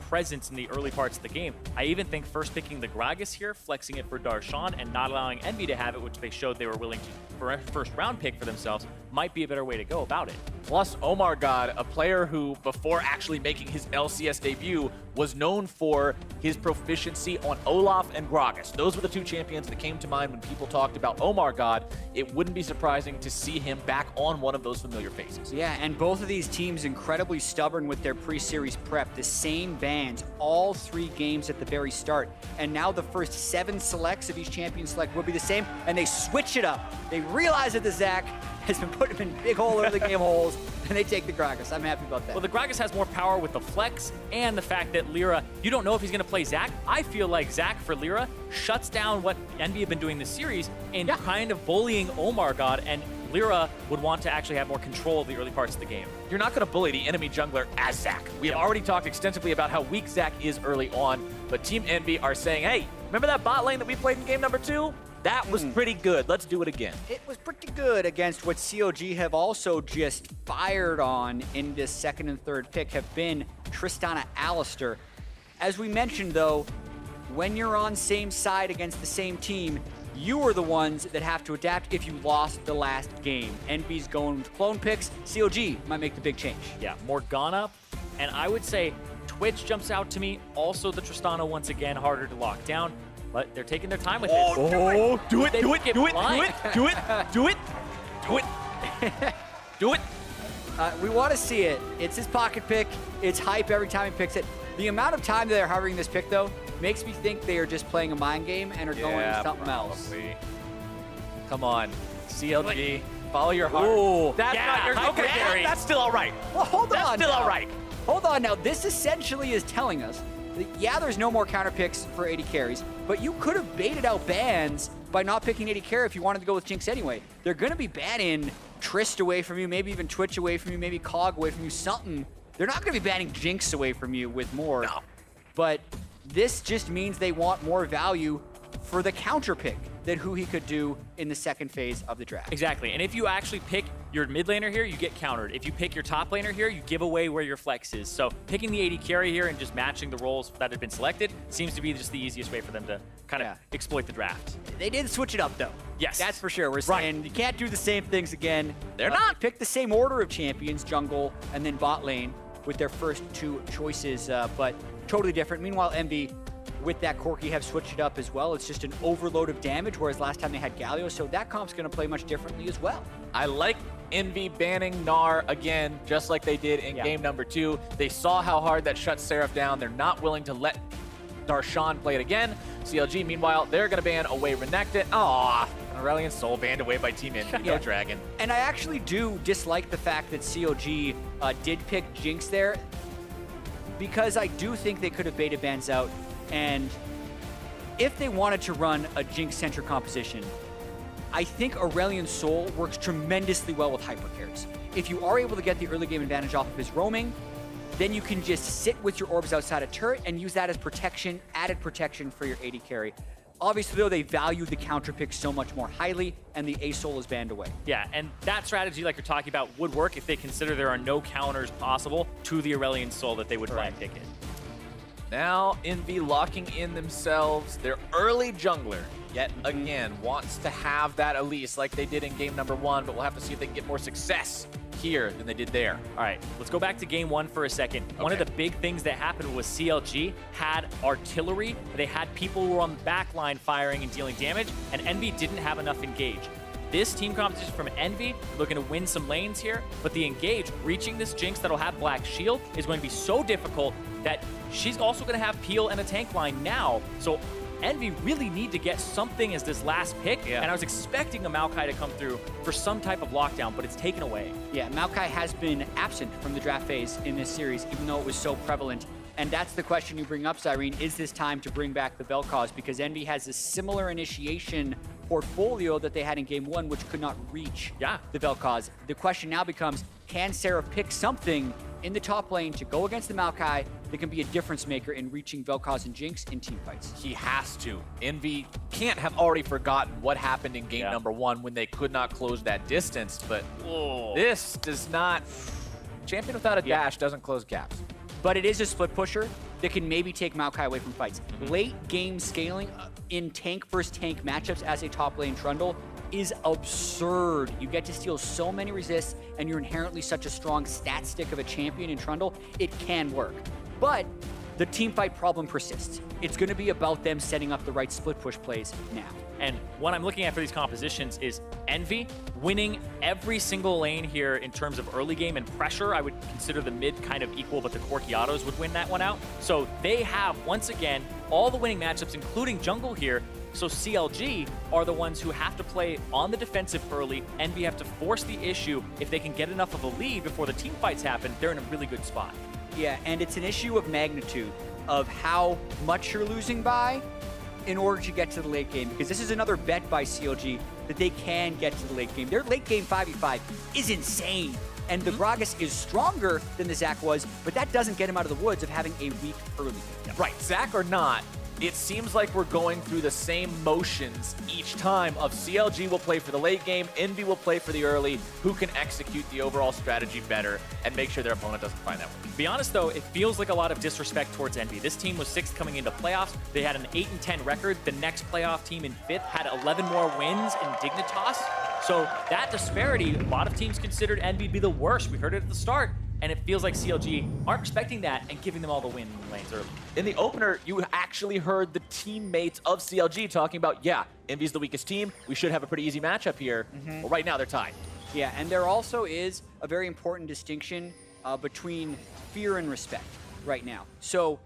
presence in the early parts of the game. I even think first picking the Gragas here, flexing it for Darshan, and not allowing Envy to have it, which they showed they were willing to for a first round pick for themselves, might be a better way to go about it. Plus, OmarGod, a player who, before actually making his LCS debut, was known for his proficiency on Olaf and Gragas. Those were the two champions that came to mind when people talked about OmarGod. It wouldn't be surprising to see him back on one of those familiar faces. Yeah, and both of these teams incredibly stubborn with their pre-series prep. The same bans, all 3 games at the very start. And now the first 7 selects of each champion select will be the same, and they switch it up. They realize that the Zac has been putting him in big hole over the game holes, and they take the Gragas. I'm happy about that. Well, the Gragas has more power with the flex and the fact that LirA, you don't know if he's going to play Zac. I feel like Zac for LirA shuts down what Envy have been doing this series and kind of bullying OmarGod, and LirA would want to actually have more control of the early parts of the game. You're not going to bully the enemy jungler as Zac. We have already talked extensively about how weak Zac is early on, but Team Envy are saying, hey, remember that bot lane that we played in game number 2? That was pretty good. Let's do it again. It was pretty good against what CLG have also just fired on in this second and third pick have been Tristana Alistar. As we mentioned, though, when you're on same side against the same team, you are the ones that have to adapt if you lost the last game. Envy's going with clone picks. CLG might make the big change. Yeah, Morgana, and I would say Twitch jumps out to me. Also, the Tristana, once again, harder to lock down. But they're taking their time with it. Oh, do it. We want to see it. It's his pocket pick. It's hype every time he picks it. The amount of time that they're hovering this pick, though, makes me think they are just playing a mind game and are going to something else. Come on, CLG, follow your heart. Ooh, That's not your okay. That's still all right. Well, hold on. That's still all right. Hold on now. This essentially is telling us that, yeah, there's no more counter picks for AD carries, but you could have baited out bans by not picking AD carry if you wanted to go with Jinx anyway. They're going to be banning Trist away from you, maybe even Twitch away from you, maybe Cog away from you, something. They're not going to be banning Jinx away from you with more. No. But this just means they want more value for the counter pick that Huhi could do in the second phase of the draft. Exactly, and if you actually pick your mid laner here, you get countered. If you pick your top laner here, you give away where your flex is. So picking the AD carry here and just matching the roles that have been selected seems to be just the easiest way for them to kind of exploit the draft. They did switch it up, though. Yes. That's for sure. We're saying you can't do the same things again. They're not. Pick the same order of champions, jungle, and then bot lane with their first 2 choices, but totally different. Meanwhile, Envy, with that Corki, have switched it up as well. It's just an overload of damage, whereas last time they had Galio, so that comp's going to play much differently as well. I like Envy banning Gnar again, just like they did in game number 2. They saw how hard that shut Seraph down. They're not willing to let Darshan play it again. CLG, meanwhile, they're going to ban away Renekton. Aww, Aurelion Sol banned away by Team Envy. No Dragon. And I actually do dislike the fact that CLG did pick Jinx there, because I do think they could have baited bans out. And if they wanted to run a Jinx-centric composition, I think Aurelion Sol works tremendously well with hyper carries. If you are able to get the early game advantage off of his roaming, then you can just sit with your orbs outside a turret and use that as protection, added protection for your AD carry. Obviously, though, they value the counter pick so much more highly, and the A-Sol is banned away. Yeah, and that strategy, like you're talking about, would work if they consider there are no counters possible to the Aurelion Sol that they would try and pick it. Now, Envy locking in themselves. Their early jungler, yet again, wants to have that Elise like they did in game number 1, but we'll have to see if they can get more success here than they did there. All right, let's go back to game 1 for a second. One of the big things that happened was CLG had artillery. They had people who were on the back line firing and dealing damage, and Envy didn't have enough engage. This team competition from Envy, looking to win some lanes here, but the engage, reaching this Jinx that'll have Black Shield, is going to be so difficult that she's also going to have Peel and a tank line now. So Envy really need to get something as this last pick, and I was expecting a Maokai to come through for some type of lockdown, but it's taken away. Yeah, Maokai has been absent from the draft phase in this series, even though it was so prevalent. And that's the question you bring up, Zirene. Is this time to bring back the Vel'Koz? Because Envy has a similar initiation portfolio that they had in game 1, which could not reach the Vel'Koz. The question now becomes, can Seraph pick something in the top lane to go against the Maokai that can be a difference maker in reaching Vel'Koz and Jinx in team fights? He has to. Envy can't have already forgotten what happened in game number 1 when they could not close that distance, but this does not... Champion without a dash doesn't close gaps. but it is a split pusher that can maybe take Maokai away from fights. Late game scaling in tank versus tank matchups as a top lane Trundle is absurd. You get to steal so many resists, and you're inherently such a strong stat stick of a champion in Trundle, it can work. But the team fight problem persists. It's going to be about them setting up the right split push plays now. And what I'm looking at for these compositions is EnVy winning every single lane here in terms of early game and pressure. I would consider the mid kind of equal, but the Corki autos would win that one out. So they have, once again, all the winning matchups, including jungle here. So CLG are the ones who have to play on the defensive early. EnVy have to force the issue. If they can get enough of a lead before the team fights happen, they're in a really good spot. Yeah, and it's an issue of magnitude of how much you're losing by in order to get to the late game, because this is another bet by CLG that they can get to the late game. Their late game 5v5 is insane, and the Gragas is stronger than the Zac was, but that doesn't get him out of the woods of having a weak early game. Right, Zac or not, it seems like we're going through the same motions each time of CLG will play for the late game, EnVy will play for the early, who can execute the overall strategy better and make sure their opponent doesn't find that one. To be honest though, it feels like a lot of disrespect towards EnVy. This team was 6th coming into playoffs. They had an 8-10 record. The next playoff team in 5th had 11 more wins in Dignitas. So that disparity, a lot of teams considered EnVy to be the worst. We heard it at the start. And it feels like CLG aren't respecting that and giving them all the win lanes early. In the opener, you actually heard the teammates of CLG talking about, yeah, EnVy's the weakest team. We should have a pretty easy matchup here. Well, right now, they're tied. Yeah, and there also is a very important distinction between fear and respect right now. So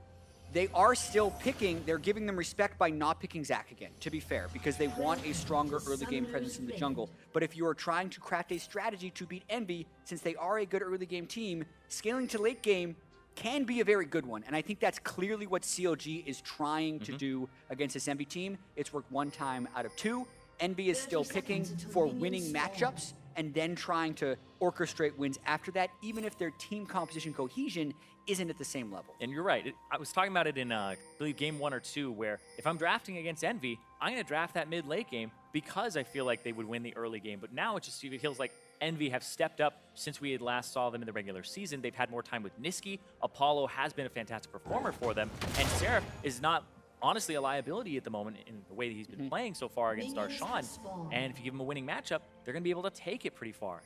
they are still picking, they're giving them respect by not picking Zac again, to be fair, because they want a stronger early game presence in the jungle. But if you are trying to craft a strategy to beat EnVy, since they are a good early game team, scaling to late game can be a very good one. And I think that's clearly what CLG is trying to do against this EnVy team. It's worked 1 time out of 2. EnVy is still picking for winning matchups and then trying to orchestrate wins after that, even if their team composition cohesion isn't at the same level. And you're right. I was talking about it in, I believe, game 1 or 2, where if I'm drafting against EnVy, I'm going to draft that mid-late game because I feel like they would win the early game. But now it just feels like EnVy have stepped up since we had last saw them in the regular season. They've had more time with Nisqy. Apollo has been a fantastic performer for them. And Seraph is not honestly a liability at the moment in the way that he's been playing so far against Darshan. And if you give him a winning matchup, they're going to be able to take it pretty far.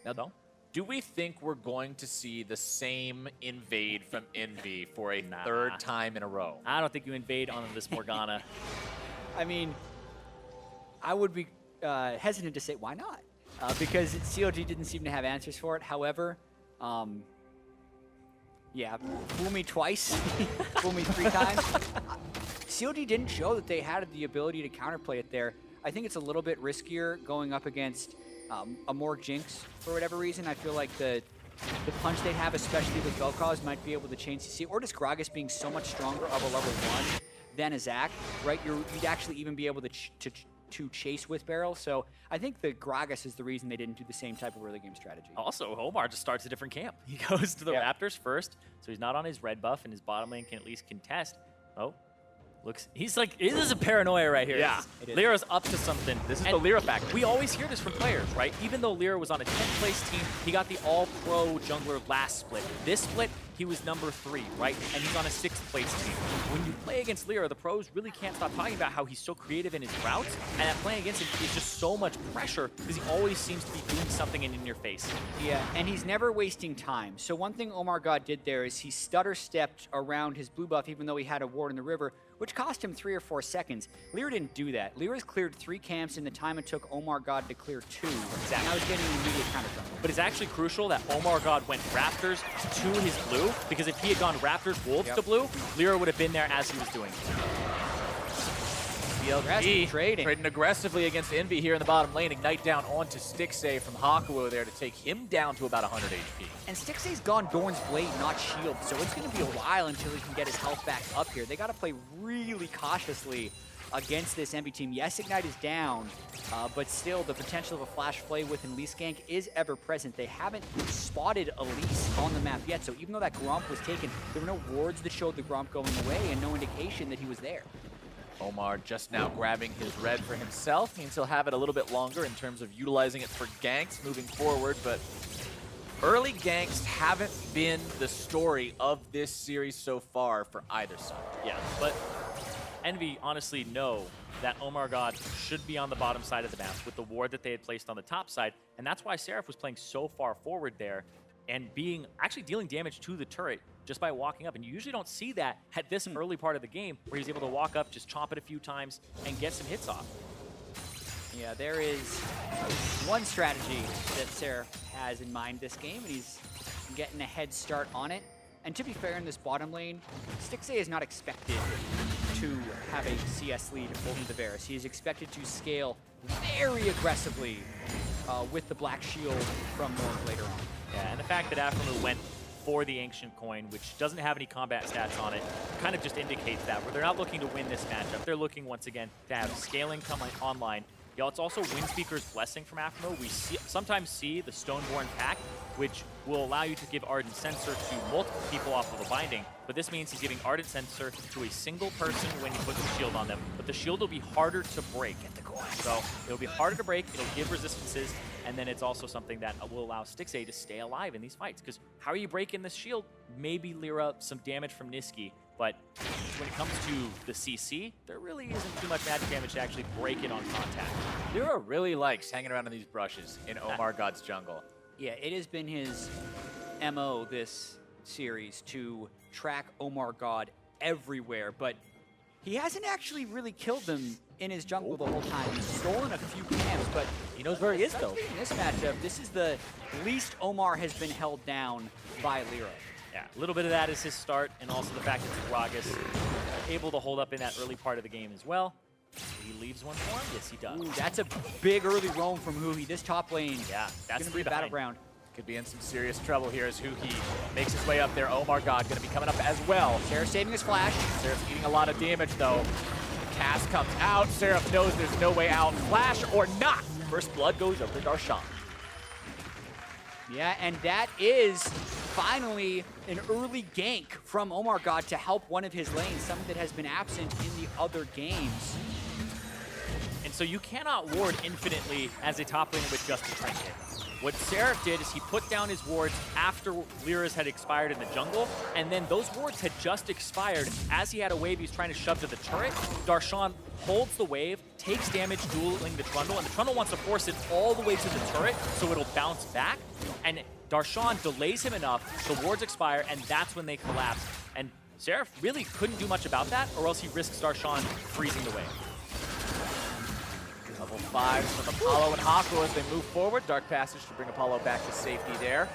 Now, though, do we think we're going to see the same invade from EnVy for a 3rd time in a row? I don't think you invade on this Morgana. I mean, I would be hesitant to say why not, because CLG didn't seem to have answers for it. However, yeah, fool me twice, fool me 3 times. CLG didn't show that they had the ability to counterplay it there. I think it's a little bit riskier going up against a more Jinx for whatever reason. I feel like the punch they have, especially with Vel'Koz, might be able to change CC, or just Gragas being so much stronger of a level 1 than a Zac, right? You'd actually even be able to chase with barrel. So I think the Gragas is the reason they didn't do the same type of early game strategy. Also, Omar just starts a different camp. He goes to the Raptors first, so he's not on his red buff, and his bottom lane can at least contest. Oh. He's like, this is a paranoia right here. Yeah. LirA's up to something. This is the LirA factor. We always hear this from players, right? Even though LirA was on a 10th place team, he got the all-pro jungler last split. This split, he was number 3, right? And he's on a 6th place team. When you play against LirA, the pros really can't stop talking about how he's so creative in his routes, and that playing against him is just so much pressure because he always seems to be doing something in your face. Yeah, and he's never wasting time. So one thing OmarGod did there is he stutter-stepped around his blue buff even though he had a ward in the river, which cost him 3 or 4 seconds. LirA didn't do that. LirA's cleared 3 camps in the time it took OmarGod to clear 2. Exactly. Now he's getting an immediate counter jungle. But it's actually crucial that OmarGod went Raptors to his blue, because if he had gone Raptors Wolves to blue, LirA would have been there as he was doing. CLG trading aggressively against EnVy here in the bottom lane. Ignite down onto Stixxay from Hakuho there to take him down to about 100 HP. And Stixxay's gone Dorn's Blade, not Shield, so it's going to be a while until he can get his health back up here. They got to play really cautiously against this EnVy team. Yes, Ignite is down, but still the potential of a flash play with Elise gank is ever present. They haven't spotted Elise on the map yet, so even though that Gromp was taken, there were no wards that showed the Gromp going away and no indication that he was there. Omar just now grabbing his red for himself. Means he'll have it a little bit longer in terms of utilizing it for ganks moving forward, but early ganks haven't been the story of this series so far for either side. Yeah, but Envy honestly know that OmarGod should be on the bottom side of the map with the ward that they had placed on the top side, and that's why Seraph was playing so far forward there and actually dealing damage to the turret just by walking up. And you usually don't see that at this early part of the game where he's able to walk up, just chomp it a few times, and get some hits off. Yeah, there is one strategy that Seraph has in mind this game, and he's getting a head start on it. And to be fair, in this bottom lane, Stixxay is not expected to have a CS lead over the Varus. He is expected to scale very aggressively with the Black Shield from Morg later on. Yeah, and the fact that Aphromoo went for the Ancient Coin, which doesn't have any combat stats on it, kind of just indicates that, where they're not looking to win this matchup. They're looking, once again, to have scaling come online. Yeah, it's also Windspeaker's Blessing from Aphromoo. We sometimes see the Stoneborn pack, which will allow you to give Ardent Sensor to multiple people off of a binding, but this means he's giving Ardent Sensor to a single person when he puts the shield on them, but the shield will be harder to break. So it'll be harder to break, it'll give resistances, and then it's also something that will allow Stixxay to stay alive in these fights, because how are you breaking this shield? Maybe LirA some damage from Nisqy, but when it comes to the CC, there really isn't too much magic damage to actually break it on contact. LirA really likes hanging around in these brushes in OmarGod's jungle. Yeah, it has been his MO this series to track OmarGod everywhere, but he hasn't actually really killed them in his jungle the whole time. He's stolen a few camps, but he knows where he is, though. In this matchup, this is the least Omar has been held down by LirA. Yeah, a little bit of that is his start, and also the fact that Gragas able to hold up in that early part of the game as well. He leaves one for him? Yes, he does. Ooh, that's a big early roam from Huhi. This top lane, yeah, that's gonna be a battleground. Could be in some serious trouble here as Huhi makes his way up there. OmarGod gonna be coming up as well. Seraph saving his flash. Seraph's eating a lot of damage though. Cast comes out. Seraph knows there's no way out. Flash or not. First blood goes over to Darshan. Yeah, and that is finally an early gank from OmarGod to help one of his lanes, something that has been absent in the other games. And so you cannot ward infinitely as a top laner with just a trinket. What Seraph did is he put down his wards after LirA's had expired in the jungle, and then those wards had just expired. As he had a wave he was trying to shove to the turret, Darshan holds the wave, takes damage dueling the Trundle, and the Trundle wants to force it all the way to the turret so it'll bounce back. And Darshan delays him enough, the wards expire, and that's when they collapse. And Seraph really couldn't do much about that, or else he risks Darshan freezing the wave. Level 5 from Apollo and Hakuho as they move forward. Dark Passage to bring Apollo back to safety there.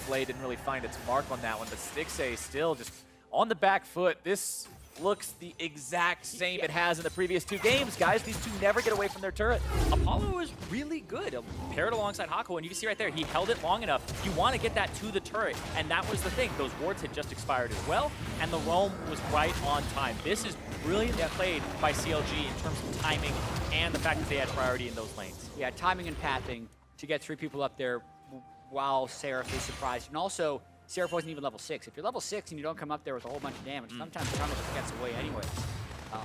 Flay didn't really find its mark on that one, but Stixxay still just on the back foot. This looks the exact same it has in the previous two games, guys. These two never get away from their turret. Apollo is really good. Paired alongside Hakuho, and you can see right there, he held it long enough. You want to get that to the turret, and that was the thing. Those wards had just expired as well, and the roam was right on time. This is brilliantly played by CLG in terms of timing and the fact that they had priority in those lanes. Yeah, timing and pathing to get 3 people up there while Seraph is surprised. And also, Seraph wasn't even level 6. If you're level 6 and you don't come up there with a whole bunch of damage, sometimes the Trundle just gets away anyway.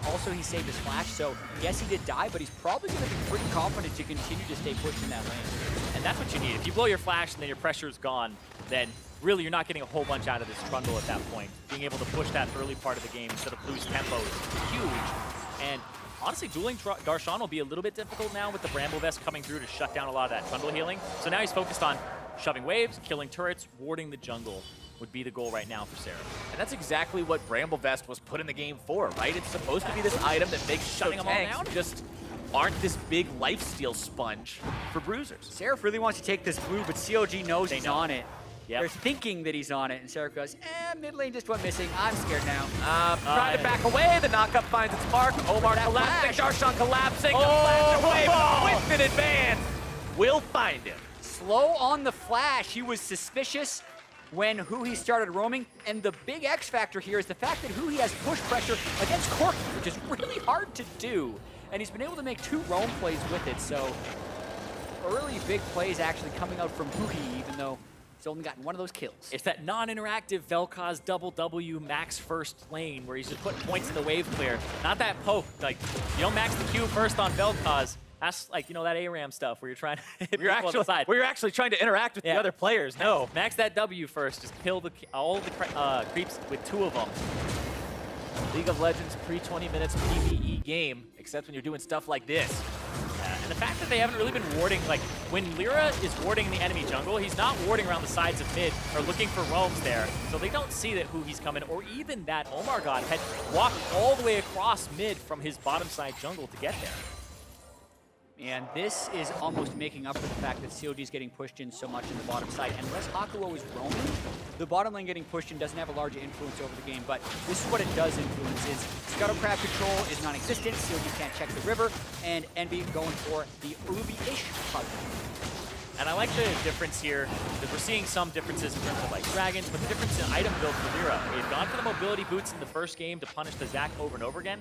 Also, he saved his flash, so yes, he did die, but he's probably going to be pretty confident to continue to stay pushed in that lane. And that's what you need. If you blow your flash and then your pressure is gone, then really you're not getting a whole bunch out of this Trundle at that point. Being able to push that early part of the game instead of lose tempo is huge. And honestly, dueling Darshan will be a little bit difficult now with the Bramble Vest coming through to shut down a lot of that Trundle healing. So now he's focused on shoving waves, killing turrets, warding the jungle would be the goal right now for Seraph. And that's exactly what Bramble Vest was put in the game for, right? It's supposed to be this item that makes shutting them all down just aren't this big lifesteal sponge for bruisers. Seraph really wants to take this blue, but CLG knows he's on it. Yep. They're thinking that he's on it, and Seraph goes, mid lane just went missing. I'm scared now. Trying to back away. The knockup finds its mark. Omar collapsing. Darshan collapsing. With an advance. Will find him. Slow on the flash. He was suspicious when Huhi started roaming, and the big X factor here is the fact that Huhi has push pressure against Corki, which is really hard to do, and he's been able to make 2 roam plays with it, so early big plays actually coming out from Huhi, even though he's only gotten 1 of those kills. It's that non-interactive Vel'Koz double W max first lane where he's just putting points in the wave clear. Not that poke. Like, you don't max the Q first on Vel'Koz. That's like, you know, that ARAM stuff where you're trying to hit We're people on the side. actually trying to interact with the other players. No. Max that W first. Just kill all the creeps with 2 of them. League of Legends pre-20 minutes PvE game, except when you're doing stuff like this. And the fact that they haven't really been warding, like, when LirA is warding the enemy jungle, he's not warding around the sides of mid or looking for roams there. So they don't see that Huhi's coming, or even that OmarGod had walked all the way across mid from his bottom side jungle to get there. And this is almost making up for the fact that CLG is getting pushed in so much in the bottom side. And unless Hakuho is roaming, the bottom lane getting pushed in doesn't have a large influence over the game. But this is what it does influence is Scuttlecraft control is non-existent, CLG can't check the river, and EnVy going for the Ubi-ish puzzle. And I like the difference here, because we're seeing some differences in terms of like dragons, but the difference in item build for LirA. They've gone for the mobility boots in the first game to punish the Zac over and over again.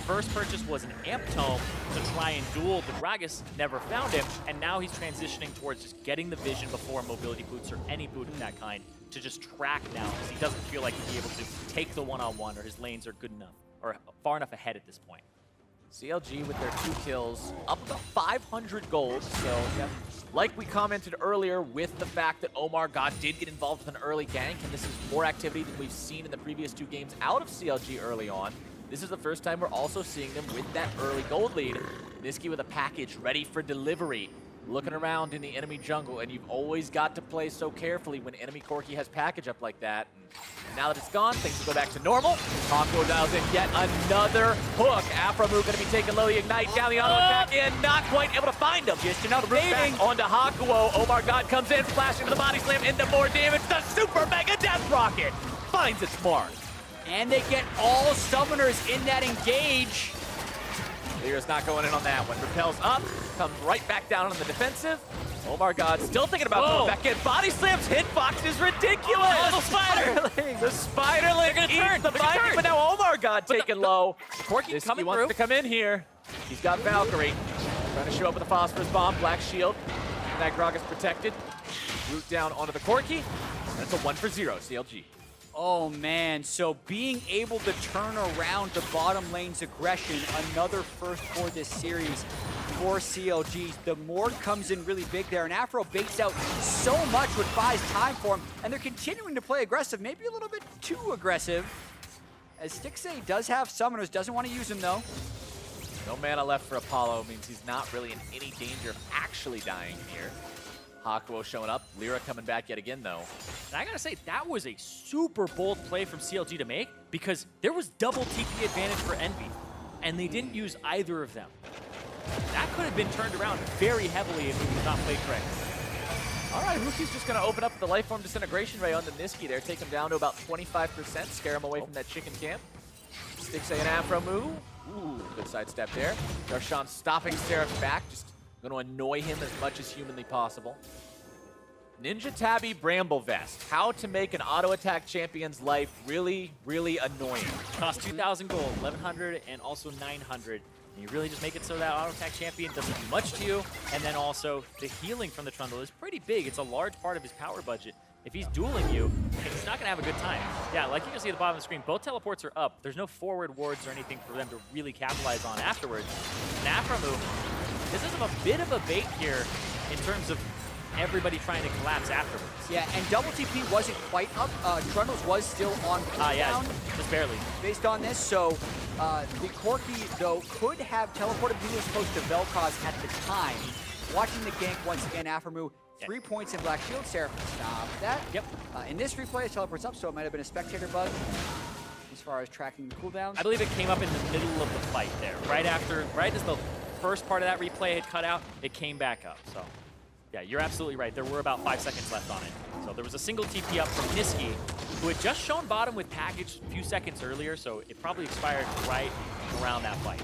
First purchase was an Amp Tome to try and duel the Gragas, never found him, and now he's transitioning towards just getting the vision before mobility boots or any boot of that kind to just track now, because he doesn't feel like he'll be able to take the one-on-one or his lanes are good enough or far enough ahead at this point. CLG with their 2 kills, up about 500 gold. So, like we commented earlier with the fact that OmarGod did get involved with an early gank, and this is more activity than we've seen in the previous 2 games out of CLG early on. This is the first time we're also seeing them with that early gold lead. Nisqy with a package ready for delivery. Looking around in the enemy jungle, and you've always got to play so carefully when enemy Corki has package up like that. And now that it's gone, things will go back to normal. Hakuho dials in yet another hook. Aphromoo going to be taking low the ignite down the auto attack and not quite able to find him. Just enough back onto Hakuho. OmarGod comes in, flash into the body slam, into more damage. The super mega death rocket finds its mark. And they get all summoners in that engage. LirA's not going in on that one. Repels up, comes right back down on the defensive. OmarGod still thinking about going back in. Body slams hitbox is ridiculous. Oh, the Spiderling! The Spiderling eats the binding, but now OmarGod taking low. Corki He wants to come in here. He's got Valkyrie. Trying to show up with a phosphorus bomb, black shield. And that Gragas protected. Root down onto the Corki. That's a 1-for-0, CLG. Oh man, so being able to turn around the bottom lane's aggression, another first for this series for CLG. The Morg comes in really big there, and Aphro baits out so much what buys time for him, and they're continuing to play aggressive, maybe a little bit too aggressive, as Stixxay does have summoners, doesn't want to use them though. No mana left for Apollo means he's not really in any danger of actually dying here. Hakuho showing up. LirA coming back yet again, though. And I gotta say, that was a super bold play from CLG to make, because there was double TP advantage for EnVy, and they didn't use either of them. That could have been turned around very heavily if it was not played correctly. All right, Huki's just going to open up the Lifeform Disintegration Ray on the Nisqy there, take him down to about 25%, scare him away from that chicken camp. Stixxay and Aphromoo. Ooh, good sidestep there. Darshan stopping Seraph's back, just going to annoy him as much as humanly possible. Ninja Tabby Bramble Vest. How to make an auto attack champion's life really, really annoying. Cost 2,000 gold, 1,100, and also 900. And you really just make it so that auto attack champion doesn't do much to you. And then also the healing from the Trundle is pretty big. It's a large part of his power budget. If he's dueling you, he's not going to have a good time. Yeah, like you can see at the bottom of the screen, both teleports are up. There's no forward wards or anything for them to really capitalize on afterwards. And Aphromoo, this is a bit of a bait here in terms of everybody trying to collapse afterwards. Yeah, and double TP wasn't quite up. Trundles was still on cooldown. Yeah, just barely. Based on this, so the Corki, though, could have teleported. He was close to Vel'Koz at the time. Watching the gank once again, Aphromoo, 3 points in Black Shield. Seraph stopped that. Yep. In this replay, it teleports up, so it might have been a spectator bug as far as tracking the cooldowns. I believe it came up in the middle of the fight there. Right as the first part of that replay had cut out, it came back up. So, yeah, you're absolutely right. There were about 5 seconds left on it. So there was a single TP up from Nisqy, who had just shown bottom with package a few seconds earlier, so it probably expired right around that fight.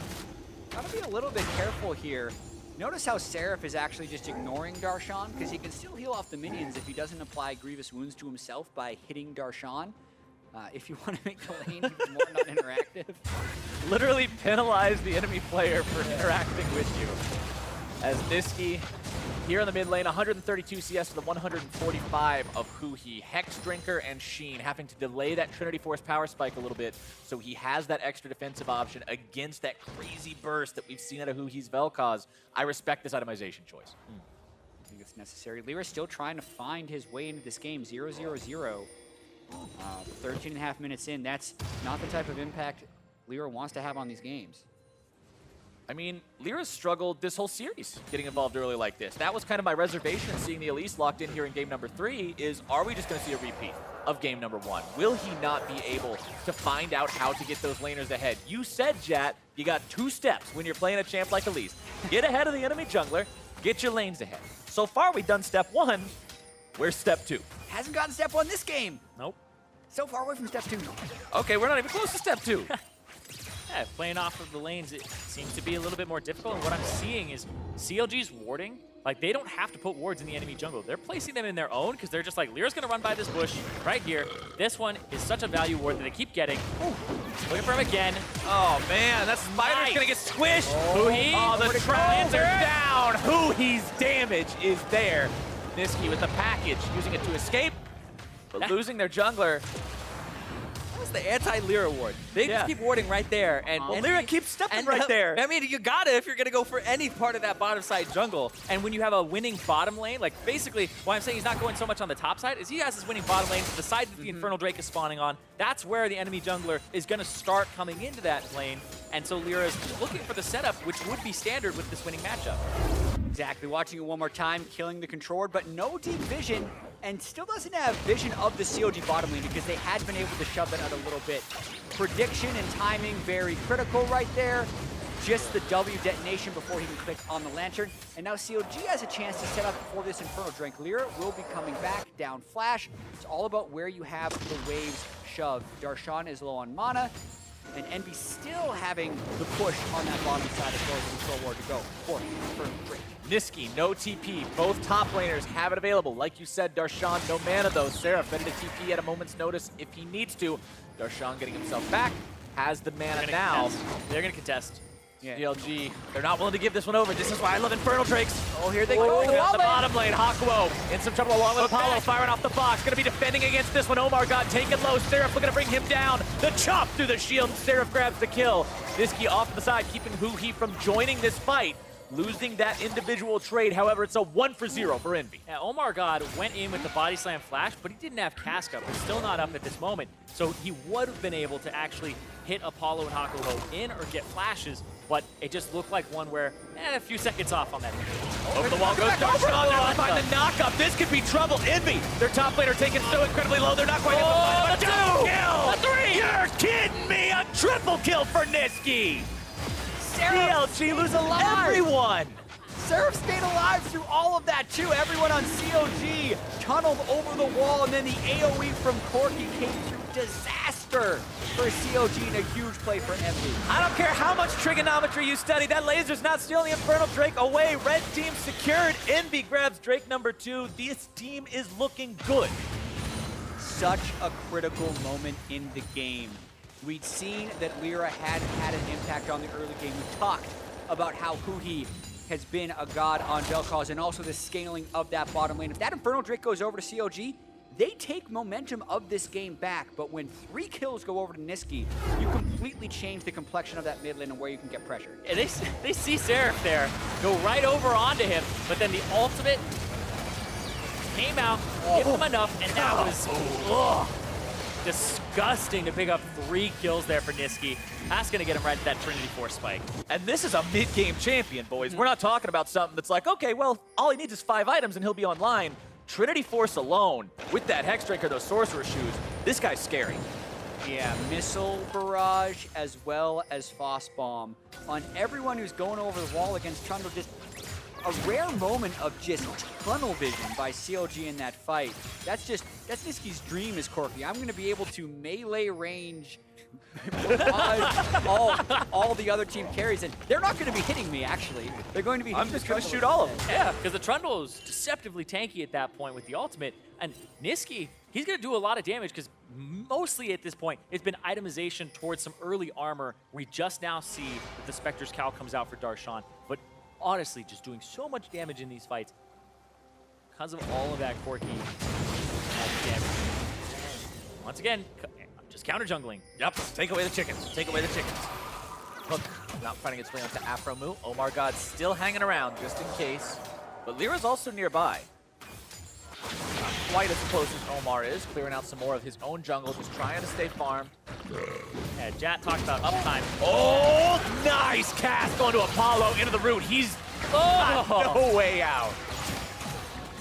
Gotta be a little bit careful here. Notice how Seraph is actually just ignoring Darshan, because he can still heal off the minions if he doesn't apply grievous wounds to himself by hitting Darshan. If you want to make the lane even more non-interactive. Literally penalize the enemy player for interacting with you. As Nisqy Here in the mid lane, 132 CS to the 145 of Huhi. Hex Drinker and Sheen having to delay that Trinity Force power spike a little bit, so he has that extra defensive option against that crazy burst that we've seen out of Huhi's Vel'Koz. I respect this itemization choice. I think it's necessary. LirA still trying to find his way into this game. 0-0-0. 13 and a half minutes in. That's not the type of impact LirA wants to have on these games. I mean, LirA's struggled this whole series getting involved early like this. That was kind of my reservation seeing the Elise locked in here in game number 3 is, are we just going to see a repeat of game number 1? Will he not be able to find out how to get those laners ahead? You said, Jatt, you got 2 steps when you're playing a champ like Elise. Get ahead of the enemy jungler, get your lanes ahead. So far, we've done step 1. Where's step 2? Hasn't gotten step 1 this game. Nope. So far away from step 2. Okay, we're not even close to step 2. Yeah, playing off of the lanes, it seems to be a little bit more difficult. And what I'm seeing is CLG's warding. Like, they don't have to put wards in the enemy jungle. They're placing them in their own because they're just like, LirA's going to run by this bush right here. This one is such a value ward that they keep getting. Ooh, looking for him again. Oh, man, that spider's going to get squished. Huhi. Oh, the Trundles are down. Huhi's damage is there. Nisqy with the package, using it to escape, but losing their jungler. That's the anti-LirA ward. They just keep warding right there. And LirA keeps stepping right there. I mean, you got it if you're going to go for any part of that bottom side jungle. And when you have a winning bottom lane, like basically why I'm saying he's not going so much on the top side is he has his winning bottom lane, the side that the Infernal Drake is spawning on. That's where the enemy jungler is going to start coming into that lane. And so LirA is looking for the setup, which would be standard with this winning matchup. Exactly. Watching it one more time, killing the control ward, but no deep vision, and still doesn't have vision of the CLG bottom lane because they had been able to shove that out a little bit. Prediction and timing very critical right there. Just the W detonation before he can click on the lantern. And now CLG has a chance to set up for this Infernal Drake. LirA will be coming back, down flash. It's all about where you have the waves shoved. Darshan is low on mana, and EnVy still having the push on that bottom side as well as the control ward to go for Infernal Drake. Nisqy, no TP. Both top laners have it available. Like you said, Darshan, no mana though. Seraph ready to TP at a moment's notice if he needs to. Darshan getting himself back, has the mana now. They're going to contest. Yeah. CLG, they're not willing to give this one over. This is why I love Infernal Drakes. Oh, here they go. The bottom lane, Hakuho in some trouble along with Apollo, firing off the box. Gonna be defending against this one. OmarGod taking low. Seraph looking to bring him down. The chop through the shield. Seraph grabs the kill. Nisqy off to the side, keeping Huhi from joining this fight. Losing that individual trade, however, it's a 1-for-0 for EnVy. Yeah, OmarGod went in with the body slam flash, but he didn't have cask up. He's still not up at this moment. So he would have been able to actually hit Apollo and Hakuho in or get flashes, but it just looked like one where a few seconds off on that. Over the wall goes Darshan. They're gonna find the knock-up. This could be trouble. EnVy, their top laner taken so incredibly low. They're not quite at the final. Kill! The 3! You're kidding me! A triple kill for Nisqy! CLG lose alive. everyone! Seraph stayed alive through all of that too. Everyone on CLG tunneled over the wall, and then the AoE from Corki came through. Disaster for CLG and a huge play for EnVy. I don't care how much trigonometry you study, that laser's not stealing the Infernal Drake away. Red team secured. EnVy grabs Drake number 2. This team is looking good. Such a critical moment in the game. We'd seen that LirA had an impact on the early game. We talked about how Huhi has been a god on Vel'Koz and also the scaling of that bottom lane. If that Infernal Drake goes over to CLG, they take momentum of this game back. But when 3 kills go over to Nisqy, you completely change the complexion of that mid lane and where you can get pressure. And they see Seraph there, go right over onto him, but then the ultimate came out, hit him enough, and that was disgusting to pick up 3 kills there for Nisqy. That's going to get him right at that Trinity Force spike. And this is a mid-game champion, boys. We're not talking about something that's like, okay, well, all he needs is 5 items and he'll be online. Trinity Force alone, with that Hex Drink or those Sorcerer Shoes, this guy's scary. Yeah, Missile Barrage as well as Phos Bomb on everyone who's going over the wall against Trundle. Just a rare moment of just tunnel vision by CLG in that fight. That's Nisqy's dream is Corki. I'm going to be able to melee range all the other team carries, and they're not going to be hitting me, actually. They're going to be I'm just going to shoot all of them. Yeah, because the Trundle is deceptively tanky at that point with the ultimate, and Nisqy, he's going to do a lot of damage because mostly at this point, it's been itemization towards some early armor. We just now see that the Spectre's Cowl comes out for Darshan, but honestly, just doing so much damage in these fights. because of all of that Corki damage. Once again, just counter jungling. Yep, take away the chickens. Take away the chickens. Hook not finding its way onto Aphromoo. OmarGod still hanging around just in case. But LirA's also nearby. Not quite as close as Omar is, clearing out some more of his own jungle, just trying to stay farm. Yeah, Jatt talked about uptime. Oh, nice cast going to Apollo into the root. He's got no way out.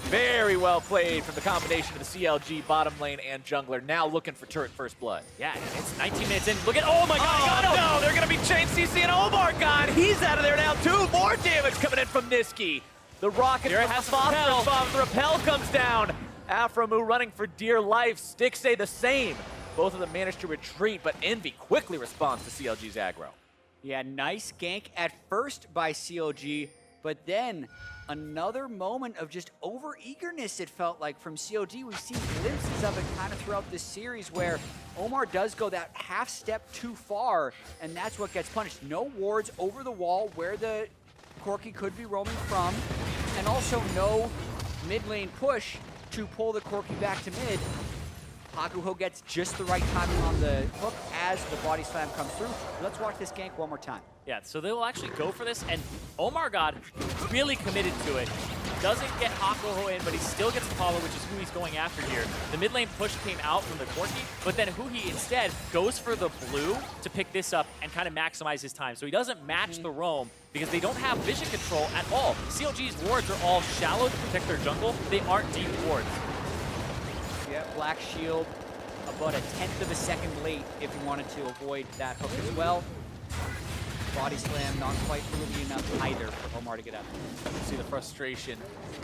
Very well played from the combination of the CLG bottom lane and jungler. Now looking for turret first blood. Yeah, it's 19 minutes in. Look at, oh my God, Oh, no, they're going to be chain CC and OmarGod. He's out of there now too. More damage coming in from Nisqy. The rocket Here it from has the repel. phosphorus bomb. The repel comes down. Aphromoo running for dear life. Stixxay the same. Both of them managed to retreat, but Envy quickly responds to CLG's aggro. Yeah, nice gank at first by CLG, but then another moment of just over-eagerness, it felt like, from CLG. We've seen glimpses of it kind of throughout this series where Omar does go that half step too far, and that's what gets punished. No wards over the wall where the Corki could be roaming from, and also no mid lane push to pull the Corki back to mid. Hakuho gets just the right timing on the hook as the body slam comes through. Let's watch this gank one more time. Yeah, so they will actually go for this, and OmarGod really committed to it. Doesn't get Hakuho in, but he still gets Apollo, which is who he's going after here. The mid lane push came out from the Corki, but then Huhi instead goes for the blue to pick this up and kind of maximize his time. So he doesn't match the roam because they don't have vision control at all. CLG's wards are all shallow to protect their jungle. They aren't deep wards. Yeah, Black Shield about 1/10 of a second late if you wanted to avoid that hook as well. Body slam not quite early enough either for Omar to get out. See the frustration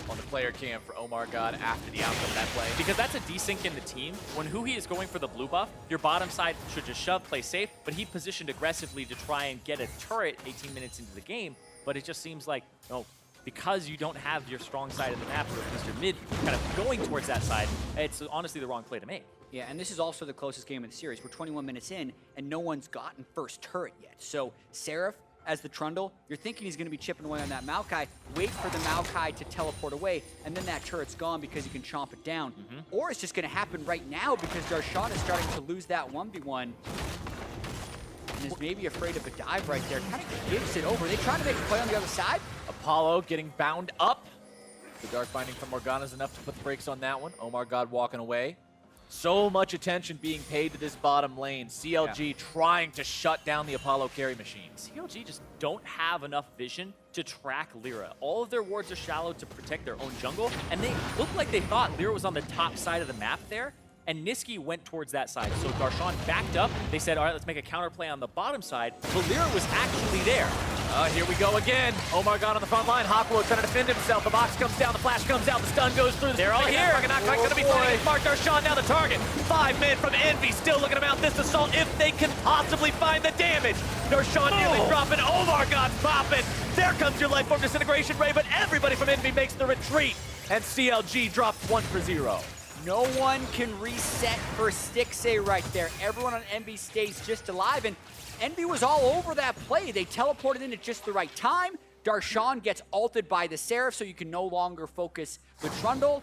on the player cam for OmarGod after the outcome of that play. Because that's a desync in the team. When Huhi is going for the blue buff, your bottom side should just shove, play safe, but he positioned aggressively to try and get a turret 18 minutes into the game, but it just seems like, no, because you don't have your strong side of the map, or Mr. Mid kind of going towards that side, it's honestly the wrong play to make. Yeah, and this is also the closest game of the series. We're 21 minutes in, and no one's gotten first turret yet. So Seraph, as the Trundle, you're thinking he's going to be chipping away on that Maokai. Wait for the Maokai to teleport away, and then that turret's gone because you can chomp it down. Or it's just going to happen right now because Darshan is starting to lose that 1v1. And is maybe afraid of a dive right there. Kind of gives it over. Are they trying to make a play on the other side? Apollo getting bound up. The Dark Binding from Morgana is enough to put the brakes on that one. OmarGod walking away. So much attention being paid to this bottom lane. CLG trying to shut down the Apollo carry machine. CLG just don't have enough vision to track LirA. All of their wards are shallow to protect their own jungle, and they look like they thought LirA was on the top side of the map there, and Nisqy went towards that side. So Darshan backed up. They said, all right, let's make a counterplay on the bottom side, but LirA was actually there. Here we go again. OmarGod on the front line. Hakuho trying to defend himself. The box comes down. The flash comes out. The stun goes through. They're all here. Not quite going to be playing. Mark Darshan now the target. 5 men from Envy still looking to mount this assault if they can possibly find the damage. Darshan nearly dropping. OmarGod's popping. There comes your life form disintegration ray, but everybody from Envy makes the retreat. And CLG drops 1 for 0. No one can reset for Stixxay right there. Everyone on Envy stays just alive, and Envy was all over that play. They teleported in at just the right time. Darshan gets ulted by the Seraph, so you can no longer focus the Trundle,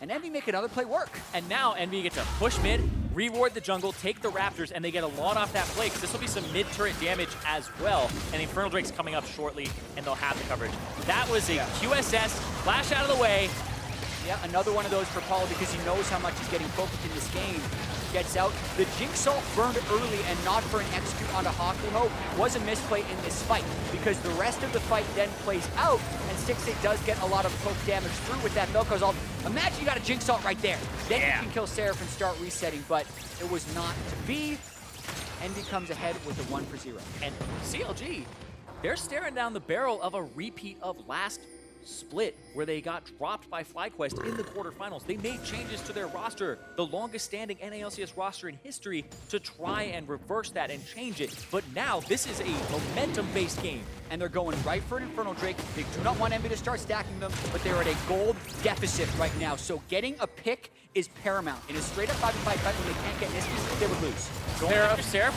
and Envy make another play work. And now Envy gets to push mid, reward the jungle, take the Raptors, and they get a lot off that play, because this will be some mid-turret damage as well. And the Infernal Drake's coming up shortly, and they'll have the coverage. That was a QSS, flash out of the way. Yeah, another one of those for Paulo because he knows how much he's getting focused in this game. Gets out. The Jinx ult burned early and not for an execute onto Hakuho was a misplay in this fight because the rest of the fight then plays out and Stixxay does get a lot of poke damage through with that Vel'Koz ult. Imagine you got a Jinx ult right there. Then you can kill Seraph and start resetting, but it was not to be. Envy comes ahead with a 1 for 0. And CLG, they're staring down the barrel of a repeat of last split where they got dropped by FlyQuest in the quarterfinals. They made changes to their roster, the longest standing NA LCS roster in history, to try and reverse that and change it. But now this is a momentum-based game. And they're going right for an Infernal Drake. They do not want Envy to start stacking them, but they're at a gold deficit right now. So getting a pick is paramount. In a straight up 5v5 fight when they can't get Nisqy, they would lose. Going after Seraph.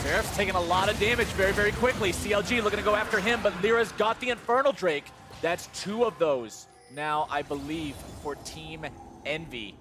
Seraph's taking a lot of damage very, very quickly. CLG looking to go after him, but LirA's got the Infernal Drake. That's 2 of those. now, I believe, for Team EnVy.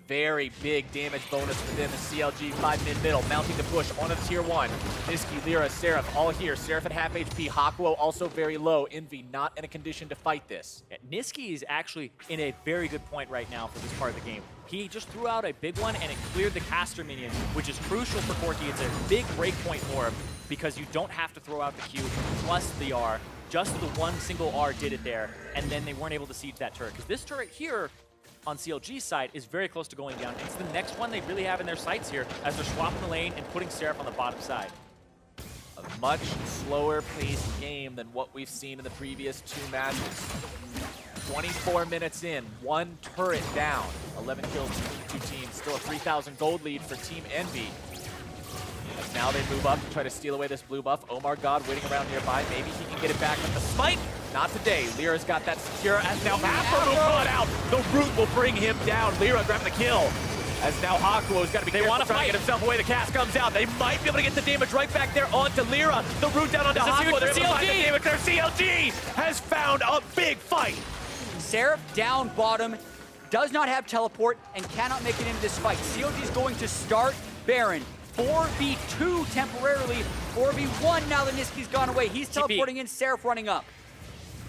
Very big damage bonus for them as CLG 5 mid-middle, mounting the push onto the tier 1. Nisqy, LirA, Seraph, all here. Seraph at half HP, Hakuho also very low. EnVy not in a condition to fight this. Yeah, Nisqy is actually in a very good point right now for this part of the game. He just threw out a big one and it cleared the caster minions, which is crucial for Corki. It's a big break point for him because you don't have to throw out the Q plus the R. Just the one single R did it there, and then they weren't able to siege that turret. Because this turret here, on CLG's side, is very close to going down. It's the next one they really have in their sights here as they're swapping the lane and putting Seraph on the bottom side. A much slower paced game than what we've seen in the previous 2 matches. 24 minutes in, 1 turret down, 11 kills between 2 teams, still a 3,000 gold lead for Team EnVy. As now they move up to try to steal away this blue buff. OmarGod waiting around nearby, maybe he can get it back with the smite. Not today. LirA's got that secure as now Aphromoo caught out. The root will bring him down. LirA grabbing the kill. As now Hakuho's got to be careful trying to get himself away. The cast comes out. They might be able to get the damage right back there onto LirA. The root down onto Hakuho. They're able to find the damage there. CLG has found a big fight. Seraph down bottom, does not have teleport, and cannot make it into this fight. CLG is going to start Baron. 4v2 temporarily, 4v1 now that Nisqy's gone away. He's teleporting in, Seraph running up.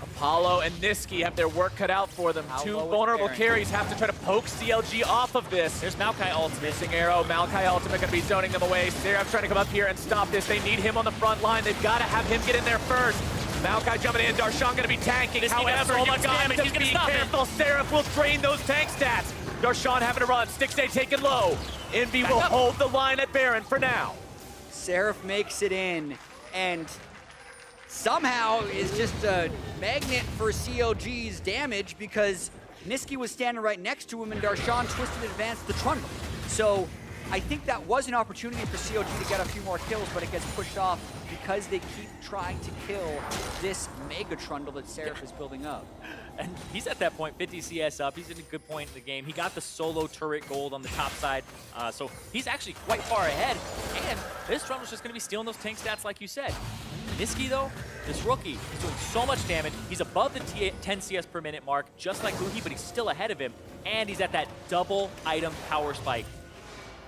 Apollo and Nisqy have their work cut out for them. 2 vulnerable carries have to try to poke CLG off of this. There's Maokai ultimate. Missing arrow, Maokai ultimate gonna be zoning them away. Seraph trying to come up here and stop this. They need him on the front line. They've got to have him get in there first. Maokai jumping in, Darshan gonna be tanking. However, oh my God, just be careful. Seraph will drain those tank stats. Darshan having to run, Stixxay taken low. EnVy will hold the line at Baron for now. Seraph makes it in, and somehow is just a magnet for CLG's damage because Nisqy was standing right next to him and Darshan twisted and advanced the Trundle. So I think that was an opportunity for CLG to get a few more kills, but it gets pushed off because they keep trying to kill this mega Trundle that Seraph is building up. And he's at that point, 50 CS up. He's in a good point in the game. He got the solo turret gold on the top side, so he's actually quite far ahead. And this Trundle's just going to be stealing those tank stats like you said. Nisqy, though, this rookie, is doing so much damage. He's above the 10 CS per minute mark, just like Huhi, but he's still ahead of him. And he's at that double item power spike.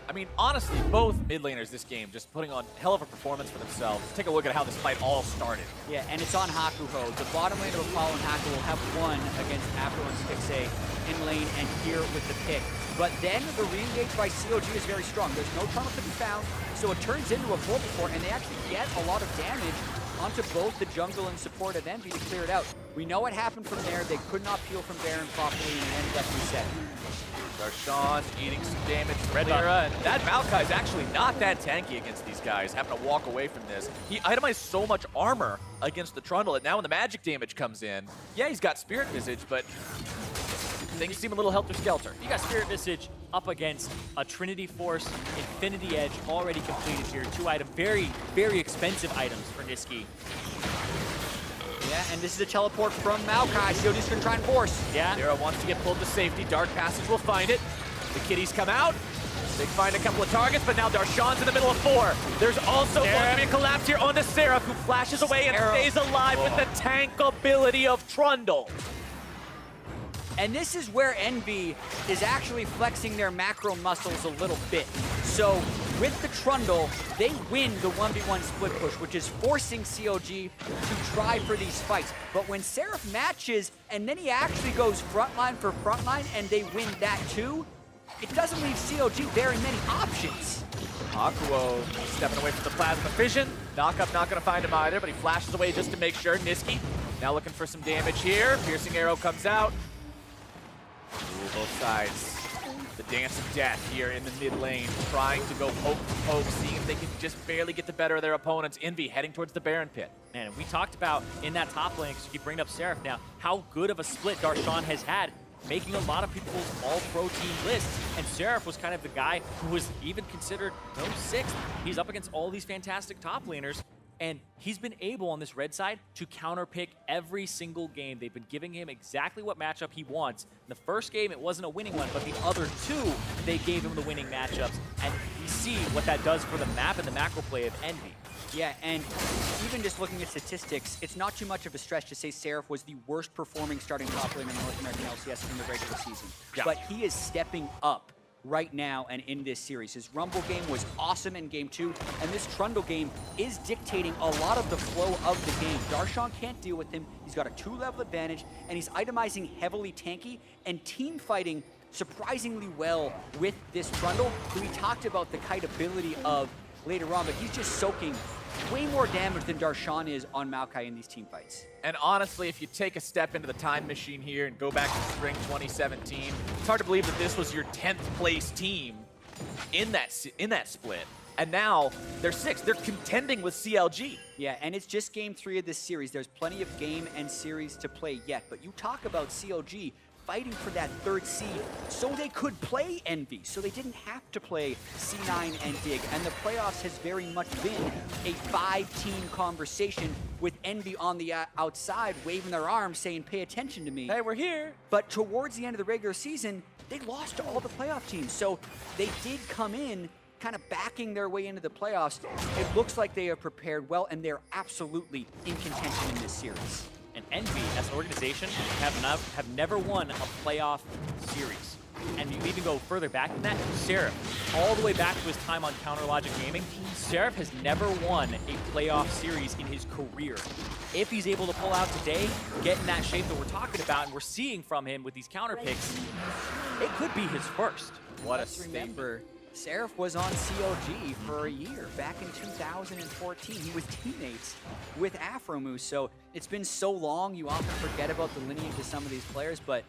I mean, honestly, both mid laners this game just putting on hell of a performance for themselves. Take a look at how this fight all started. Yeah, and it's on Hakuho. The bottom lane of Apollo and Hakuho have won against Aphromoo and Stixxay in lane and here with the pick. But then the re-engage by CLG is very strong. There's no Trundle to be found, so it turns into a 4v4, and they actually get a lot of damage onto both the jungle and support of EnVy to clear it out. We know what happened from there. They could not peel from Baron properly, and it ended up reset. Darshan eating some damage from LirA, and that Maokai is actually not that tanky against these guys, having to walk away from this. He itemized so much armor against the Trundle, and now when the magic damage comes in, yeah, he's got Spirit Visage, but things seem a little helter-skelter. You got Spirit Visage up against a Trinity Force, Infinity Edge already completed here. 2 items, very, very expensive items for Nisqy. Yeah, and this is a teleport from Maokai. CLG's gonna try and force. Yeah. LirA wants to get pulled to safety. Dark Passage will find it. The kitties come out. They find a couple of targets, but now Darshan's in the middle of 4. There's also going to be a collapse here onto Seraph, who flashes away and stays alive with the tank ability of Trundle. And this is where EnVy is actually flexing their macro muscles a little bit. So with the Trundle, they win the 1v1 split push, which is forcing CLG to try for these fights. But when Seraph matches, and then he actually goes frontline for frontline, and they win that too, it doesn't leave CLG very many options. Hakuho stepping away from the Plasma Fission. Knockup not going to find him either, but he flashes away just to make sure. Nisqy now looking for some damage here. Piercing arrow comes out. Ooh, both sides. The dance of death here in the mid lane, trying to go poke for poke, seeing if they can just barely get the better of their opponents. EnVy heading towards the Baron pit. And we talked about in that top lane, because you keep bringing up Seraph now, how good of a split Darshan has had, making a lot of people's all-pro team lists. And Seraph was kind of the guy who was even considered no 6th. He's up against all these fantastic top laners. And he's been able on this red side to counterpick every single game. They've been giving him exactly what matchup he wants. In the first game, it wasn't a winning one, but the other 2, they gave him the winning matchups. And he's see what that does for the map and the macro play of Envy. Yeah, and even just looking at statistics, it's not too much of a stretch to say Seraph was the worst performing starting top laner in the North American LCS in the regular season. Yeah. But he is stepping up right now and in this series. His Rumble game was awesome in Game 2, and this Trundle game is dictating a lot of the flow of the game. Darshan can't deal with him. He's got a 2-level advantage, and he's itemizing heavily tanky and team fighting surprisingly well with this Trundle, who we talked about the kite ability of later on, but he's just soaking way more damage than Darshan is on Maokai in these team fights. And honestly, if you take a step into the time machine here and go back to spring 2017, it's hard to believe that this was your 10th place team in that split. And now they're 6th. They're contending with CLG. Yeah, and it's just Game 3 of this series. There's plenty of game and series to play yet, but you talk about CLG fighting for that 3rd seed so they could play Envy, so they didn't have to play C9 and Dig. And the playoffs has very much been a 5-team conversation with Envy on the outside, waving their arms, saying, pay attention to me. Hey, we're here. But towards the end of the regular season, they lost to all the playoff teams. So they did come in kind of backing their way into the playoffs. It looks like they are prepared well, and they're absolutely in contention in this series. And Envy, as an organization, have never won a playoff series. And you even go further back than that, Seraph, all the way back to his time on Counter Logic Gaming, Seraph has never won a playoff series in his career. If he's able to pull out today, get in that shape that we're talking about and we're seeing from him with these counter picks, it could be his first. What a Let's remember, Seraph was on CLG for a year. Back in 2014, he was teammates with Aphromoo. So it's been so long, you often forget about the lineage of some of these players. But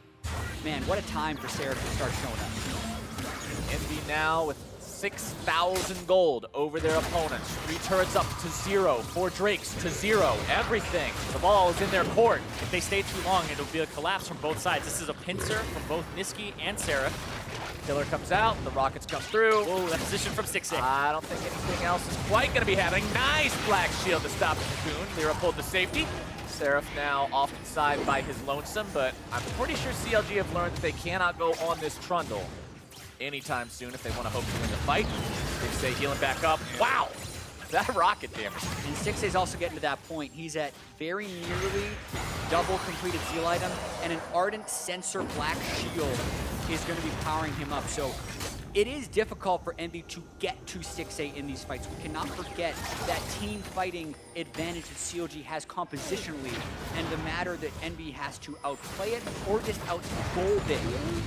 man, what a time for Seraph to start showing up. Envy now with 6,000 gold over their opponents. 3 turrets up to 0, 4 Drakes to 0. Everything. The ball is in their court. If they stay too long, it'll be a collapse from both sides. This is a pincer from both Nisqy and Seraph. Killer comes out, the rockets come through. Whoa, that position from Stixxay. I don't think anything else is quite going to be happening. Nice Black Shield to stop the Cocoon. LirA pulled the safety. Seraph now off to the side by his lonesome, but I'm pretty sure CLG have learned that they cannot go on this Trundle anytime soon if they want to hope to win the fight. Stixxay healing back up. Wow! That rocket damage. And Stixxay's also getting to that point. He's at very nearly double completed Zeal item, and an Ardent Sensor Black Shield is going to be powering him up. So it is difficult for Envy to get to Stixxay in these fights. We cannot forget that team fighting advantage that CLG has compositionally, and the matter that Envy has to outplay it or just outgold it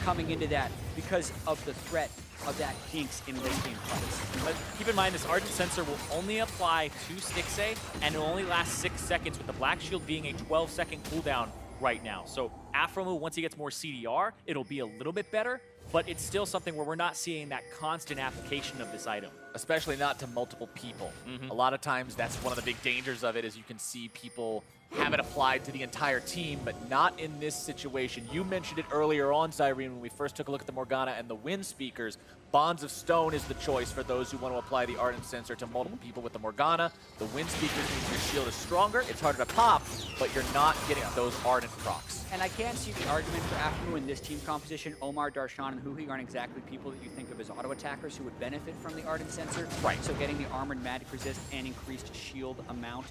coming into that because of the threat of that Jinx in late game fights. But keep in mind, this Ardent Sensor will only apply to Stixxay, and it will only last 6 seconds, with the Black Shield being a 12-second cooldown right now. So Aphromoo, once he gets more CDR, it'll be a little bit better, but it's still something where we're not seeing that constant application of this item. Especially not to multiple people. A lot of times that's one of the big dangers of it, is you can see people have it applied to the entire team, but not in this situation. You mentioned it earlier on, Zirene, when we first took a look at the Morgana and the Wind Speakers. Bonds of Stone is the choice for those who want to apply the Ardent Sensor to multiple people with the Morgana. The Wind Speakers means your shield is stronger, it's harder to pop, but you're not getting those Ardent procs. And I can see the argument for Aphromoo in this team composition. Omar, Darshan, and Huhi aren't exactly people that you think of as auto attackers who would benefit from the Ardent Sensor. Right. So getting the armored magic resist and increased shield amount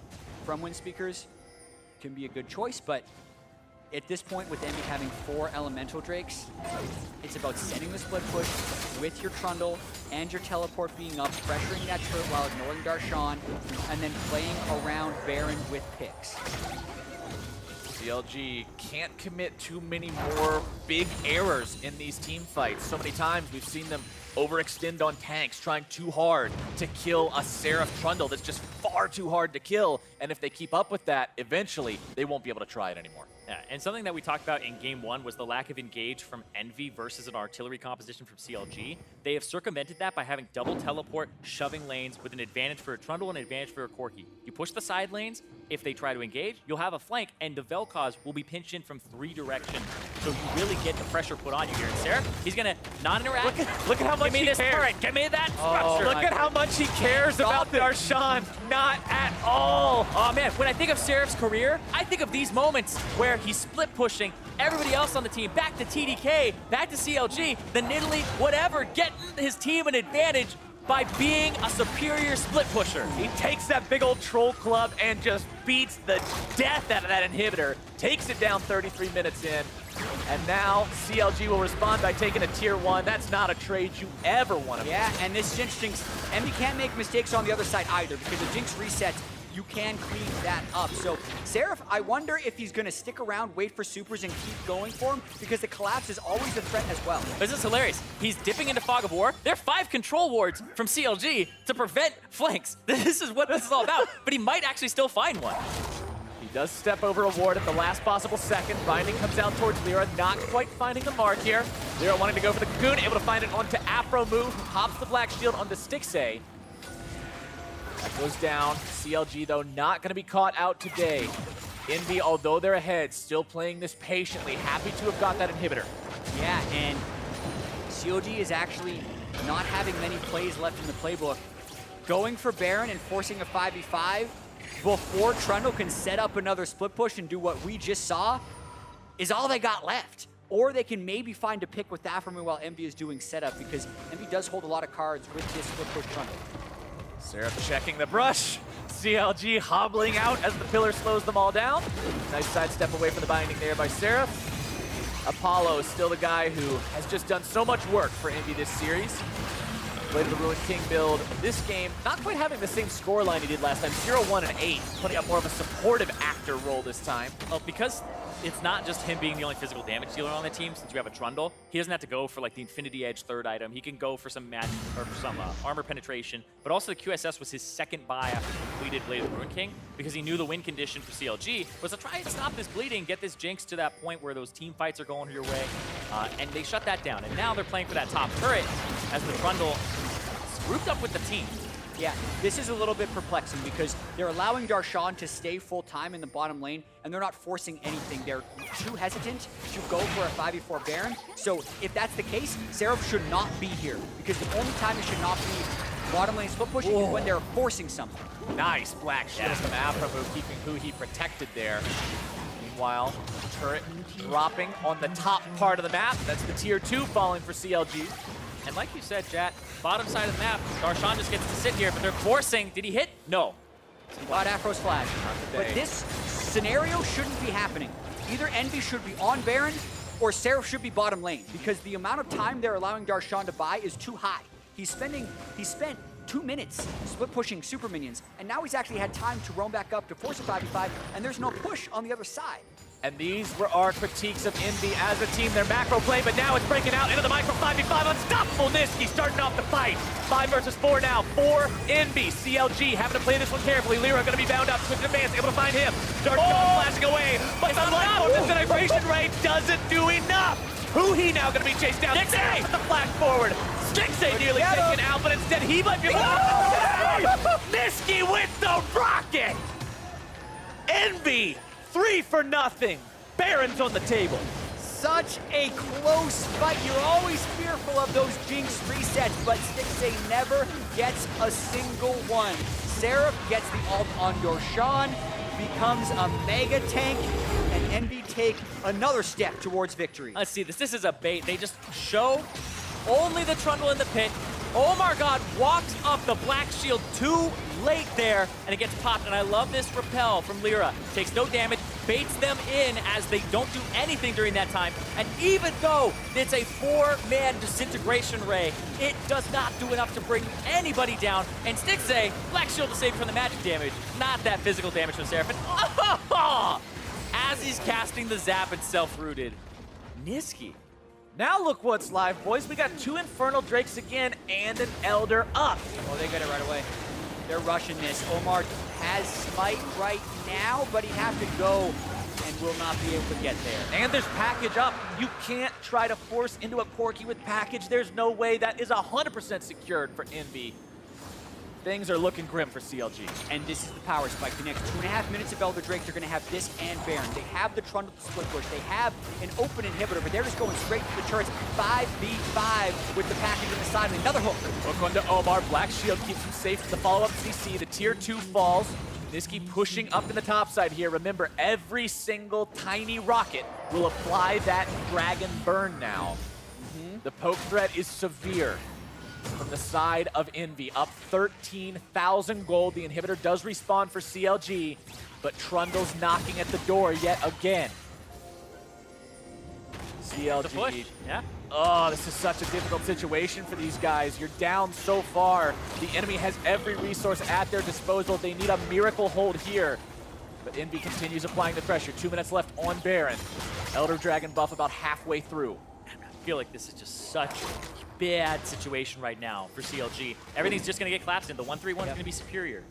from Wind Speakers can be a good choice, but at this point, with Envy having 4 Elemental Drakes, it's about setting the split push with your Trundle and your teleport being up, pressuring that turret while ignoring Darshan, and then playing around Baron with picks. CLG can't commit too many more big errors in these team fights. So many times we've seen them overextend on tanks, trying too hard to kill a Seraph Trundle that's just far too hard to kill. And if they keep up with that, eventually they won't be able to try it anymore. Yeah, and something that we talked about in Game 1 was the lack of engage from Envy versus an artillery composition from CLG. They have circumvented that by having double teleport, shoving lanes with an advantage for a Trundle and an advantage for a Corki. You push the side lanes, if they try to engage, you'll have a flank, and the Vel'Koz will be pinched in from 3 directions. So you really get the pressure put on you here. And Seraph, he's going to not interact. Look at how much Give me he this cares. turret. Give me that Oh, structure. look at how much he cares about Darshan. Not at all. Oh man, when I think of Seraph's career, I think of these moments where he's split pushing everybody else on the team, back to TDK, back to CLG, the Nidalee, whatever, getting his team an advantage by being a superior split pusher. He takes that big old troll club and just beats the death out of that inhibitor, takes it down 33 minutes in, and now CLG will respond by taking a tier 1. That's not a trade you ever want to make. Yeah, and this Jinx, Envy can't make mistakes on the other side either, because the Jinx resets, you can clean that up. So Seraph, I wonder if he's gonna stick around, wait for supers, and keep going for him, because the collapse is always a threat as well. This is hilarious. He's dipping into Fog of War. There are 5 control wards from CLG to prevent flanks. This is what this is all about, but he might actually still find one. He does step over a ward at the last possible second. Binding comes out towards LirA, not quite finding the mark here. LirA wanting to go for the Cocoon, able to find it onto Aphromoo, who pops the Black Shield onto Stixxay. That goes down. CLG, though, not going to be caught out today. Envy, although they're ahead, still playing this patiently. Happy to have got that inhibitor. Yeah, and COG is actually not having many plays left in the playbook. Going for Baron and forcing a 5v5 before Trundle can set up another split push and do what we just saw is all they got left. Or they can maybe find a pick with Aphromoo while Envy is doing setup, because Envy does hold a lot of cards with this split push Trundle. Seraph checking the brush. CLG hobbling out as the pillar slows them all down. Nice sidestep away from the binding there by Seraph. Apollo is still the guy who has just done so much work for Envy this series. Played the Ruined King build this game, not quite having the same scoreline he did last time. 0-1 and 8, putting up more of a supportive actor role this time. Well, because it's not just him being the only physical damage dealer on the team, since we have a Trundle, he doesn't have to go for like the Infinity Edge third item. He can go for some magic or for some armor penetration, but also the QSS was his second buy after he completed Blade of the Ruined King, because he knew the win condition for CLG was to try and stop this bleeding, get this Jinx to that point where those team fights are going your way, and they shut that down. And now they're playing for that top turret as the Trundle grouped up with the team. Yeah, this is a little bit perplexing because they're allowing Darshan to stay full-time in the bottom lane, and they're not forcing anything. They're too hesitant to go for a 5v4 Baron. So if that's the case, Seraph should not be here, because the only time it should not be bottom lane split pushing is when they're forcing something. Nice Black Shield from Aphromoo, keeping Huhi protected there. Meanwhile, turret dropping on the top part of the map. That's the tier 2 falling for CLG. And like you said, Jatt, bottom side of the map, Darshan just gets to sit here, but they're forcing. Did he hit? No. Got Afro's flash. But this scenario shouldn't be happening. Either Envy should be on Baron, or Seraph should be bottom lane, because the amount of time they're allowing Darshan to buy is too high. He spent 2 minutes split pushing super minions, and now he's actually had time to roam back up to force a 5v5, and there's no push on the other side. And these were our critiques of Envy as a team, their macro play, but now it's breaking out into the micro 5v5. Unstoppable Nisqy starting off the fight. 5 versus 4 now for Envy. CLG having to play this one carefully. LirA going to be bound up. Quick advance, able to find him. Darshan flashing away, but the light disintegration rate doesn't do enough. Huhi now going to be chased down. Stixxay with the flash forward. Stixxay nearly taken out, but instead he might be able to... Nisqy with the rocket! Envy! 3 for nothing. Baron's on the table. Such a close fight. You're always fearful of those Jinx resets, but Stixxay never gets a single one. Seraph gets the ult on Darshan, becomes a mega tank, and Envy take another step towards victory. Let's see this. This is a bait. They just show only the Trundle in the pit. OmarGod walks up the Black Shield too late there, and it gets popped. And I love this repel from LirA. Takes no damage, baits them in as they don't do anything during that time. And even though it's a 4-man disintegration ray, it does not do enough to bring anybody down. And Stixxay, Black Shield to save from the magic damage, not that physical damage from Seraph. And as he's casting the zap and self-rooted, Nisqy. Now look what's live, boys. We got 2 Infernal Drakes again and an Elder up. Oh, they got it right away. They're rushing this. Omar has Smite right now, but he'd have to go and will not be able to get there. And there's Package up. You can't try to force into a Corki with Package. There's no way. That is 100% secured for Envy. Things are looking grim for CLG. And this is the power spike. The next 2.5 minutes of Elder Drake, they're going to have this and Baron. They have the Trundle to split push. They have an open inhibitor, but they're just going straight to the turrets. 5v5 with the package on the side and another hook. Hook onto Omar. Black Shield keeps him safe to the follow-up CC. The tier 2 falls. Nisqy pushing up in the top side here. Remember, every single tiny rocket will apply that dragon burn now. The poke threat is severe. from the side of EnVy, up 13,000 gold. The inhibitor does respawn for CLG, but Trundle's knocking at the door yet again. CLG. The push. Yeah. Oh, this is such a difficult situation for these guys. You're down so far. The enemy has every resource at their disposal. They need a miracle hold here. But EnVy continues applying the pressure. 2 minutes left on Baron. Elder Dragon buff about halfway through. I feel like this is just such a bad situation right now for CLG. Everything's just going to get collapsed in. The 1-3-1 is going to be superior.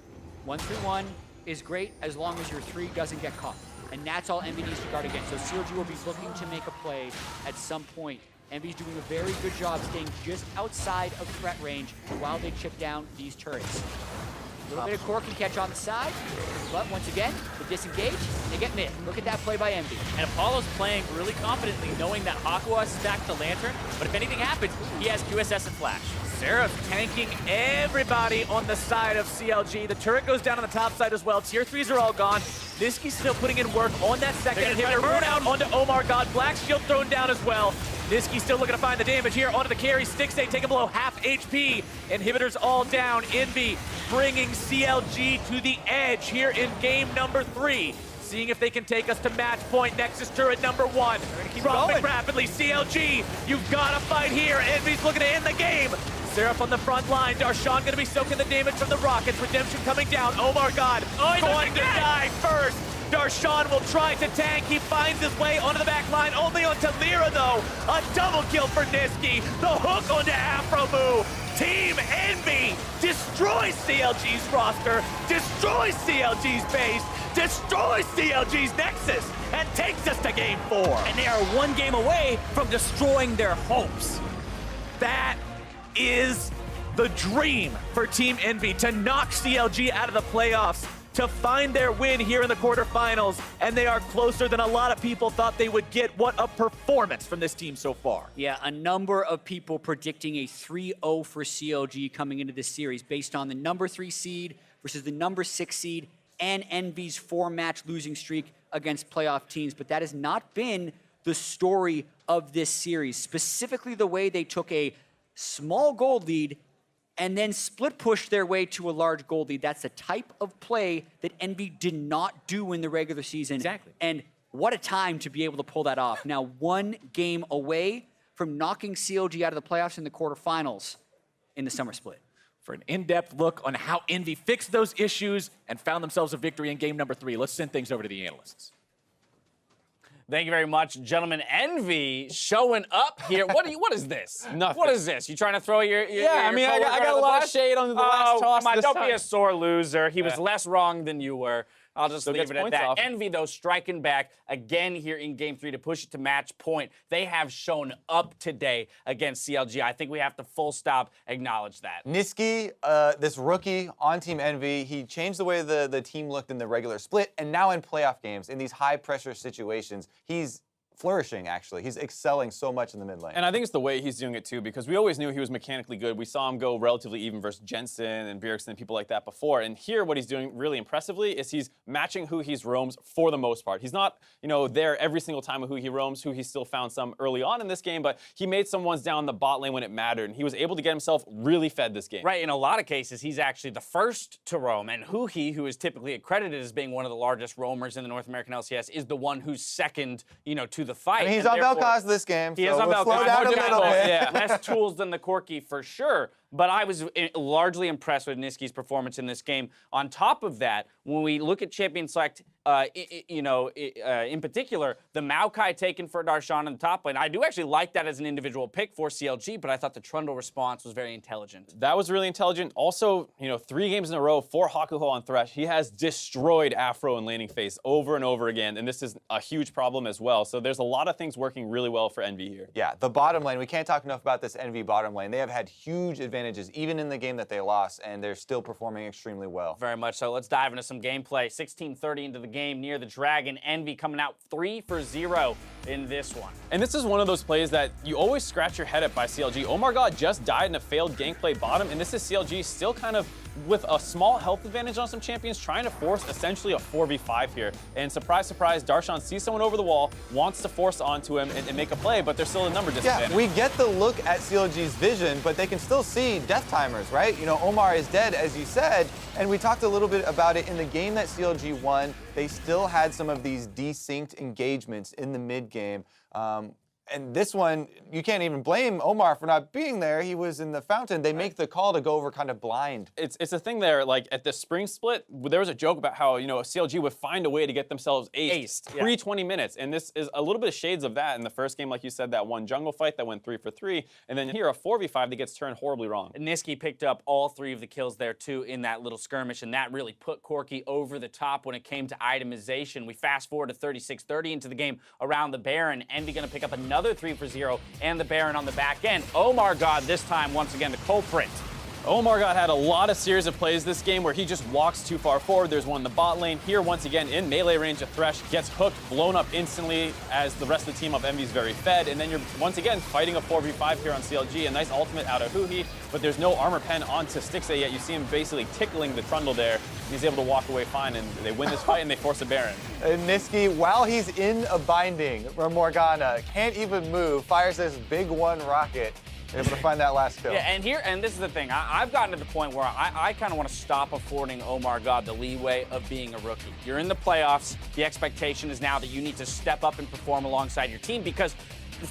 1-3-1 is great as long as your 3 doesn't get caught. And that's all EnVy needs to guard against. So CLG will be looking to make a play at some point. EnVy's doing a very good job staying just outside of threat range while they chip down these turrets. A little bit of Corki catch on the side, but once again, the disengage, they get mid. Look at that play by EnVy. And Apollo's playing really confidently, knowing that Hakuho is back to Lantern, but if anything happens, he has QSS and Flash. Seraph tanking everybody on the side of CLG. The turret goes down on the top side as well. Tier 3s are all gone. Nisqy still putting in work on that second inhibitor. Burn out onto OmarGod. Black shield thrown down as well. Nisqy still looking to find the damage here onto the carry. Stixxay taking below half HP. Inhibitors all down. EnVy bringing CLG to the edge here in game number 3. Seeing if they can take us to match point. Nexus turret number 1. Dropping rapidly. CLG, you've got to fight here. EnVy's looking to end the game. Seraph on the front line. Darshan going to be soaking the damage from the rockets. Redemption coming down. OmarGod going to die first. Darshan will try to tank. He finds his way onto the back line. Only onto LirA, though. A double kill for Nisqy. The hook onto Aphromoo. Team EnVy destroys CLG's roster, destroys CLG's base, destroys CLG's Nexus, and takes us to game 4. And they are 1 game away from destroying their hopes. That is the dream for Team EnVy, to knock CLG out of the playoffs, to find their win here in the quarterfinals, and they are closer than a lot of people thought they would get. What a performance from this team so far. Yeah, a number of people predicting a 3-0 for CLG coming into this series based on the number 3 seed versus the number 6 seed and EnVy's 4-match losing streak against playoff teams. But that has not been the story of this series, specifically the way they took a small gold lead and then split push their way to a large gold lead. That's the type of play that EnVy did not do in the regular season. Exactly. And what a time to be able to pull that off. Now 1 game away from knocking CLG out of the playoffs in the quarterfinals in the summer split. For an in-depth look on how EnVy fixed those issues and found themselves a victory in game number 3, let's send things over to the analysts. Thank you very much, gentlemen. EnVy showing up here. What is this? Nothing. What is this? You trying to throw your Yeah, I mean, I got a lot of shade on the last toss. Come on, this don't time. be a sore loser. He was less wrong than you were. I'll just Still leave gets it at points that. off. EnVy, though, striking back again here in Game 3 to push it to match point. They have shown up today against CLG. I think we have to full stop acknowledge that. Nisqy, this rookie on Team EnVy, he changed the way the team looked in the regular split, and now in playoff games, in these high-pressure situations, he's flourishing, actually. He's excelling so much in the mid lane. And I think it's the way he's doing it, too, because we always knew he was mechanically good. We saw him go relatively even versus Jensen and Bjergsen and people like that before. And here, what he's doing really impressively is he's matching Huhi's roams for the most part. He's not, there every single time Huhi roams. Huhi still found some early on in this game, but he made some ones down the bot lane when it mattered, and he was able to get himself really fed this game. Right, in a lot of cases, he's actually the first to roam, and Huhi, who is typically accredited as being one of the largest roamers in the North American LCS, is the one who's second, to the fight. I mean, he's and on Vel'Koz this game, He so is on we'll Vel'Koz. slow down a little bit. Yeah. Less tools than the Corki for sure. But I was largely impressed with Nisqy's performance in this game. On top of that, when we look at Champion Select, in particular, the Maokai taken for Darshan in the top lane, I do actually like that as an individual pick for CLG, but I thought the Trundle response was very intelligent. That was really intelligent. Also, 3 games in a row for Hakuho on Thresh. He has destroyed Aphro in laning phase over and over again, and this is a huge problem as well. So there's a lot of things working really well for EnVy here. Yeah, the bottom lane, we can't talk enough about this EnVy bottom lane. They have had huge advantages, even in the game that they lost, and they're still performing extremely well. Very much so. Let's dive into some gameplay. 16:30 into the game near the Dragon. EnVy coming out 3 for 0 in this one. And this is one of those plays that you always scratch your head at by CLG. OmarGod just died in a failed gameplay bottom, and this is CLG still kind of with a small health advantage on some champions, trying to force essentially a 4v5 here. And surprise, surprise, Darshan sees someone over the wall, wants to force onto him and make a play, but there's still a number disadvantage. Yeah, we get the look at CLG's vision, but they can still see death timers, right? You know, Omar is dead, as you said, and we talked a little bit about it in the game that CLG won. They still had some of these desynced engagements in the mid game. And this one, you can't even blame Omar for not being there. He was in the fountain. They make the call to go over kind of blind. It's a thing there, like at the spring split, there was a joke about how, you know, CLG would find a way to get themselves aced pre-20 minutes. And this is a little bit of shades of that in the first game, like you said, that one jungle fight that went 3 for 3. And then here, a 4v5 that gets turned horribly wrong. Nisqy picked up all 3 of the kills there, too, in that little skirmish, and that really put Corki over the top when it came to itemization. We fast forward to 36-30 into the game around the Baron. EnVy going to pick up another 3 for 0, and the Baron on the back end. OmarGod this time, once again, the culprit. OmarGod had a lot of series of plays this game where he just walks too far forward. There's one in the bot lane. Here, once again, in melee range of Thresh, gets hooked, blown up instantly as the rest of the team of EnVy's very fed. And then you're, once again, fighting a 4v5 here on CLG. A nice ultimate out of Huhi, but there's no armor pen onto Stixxay yet. You see him basically tickling the Trundle there. He's able to walk away fine, and they win this fight, and they force a Baron. And Nisqy, while he's in a binding, Morgana can't even move, fires this big one rocket. Able to find that last kill. Yeah, and this is the thing. I've gotten to the point where I kind of want to stop affording OmarGod the leeway of being a rookie. You're in the playoffs. The expectation is now that you need to step up and perform alongside your team, because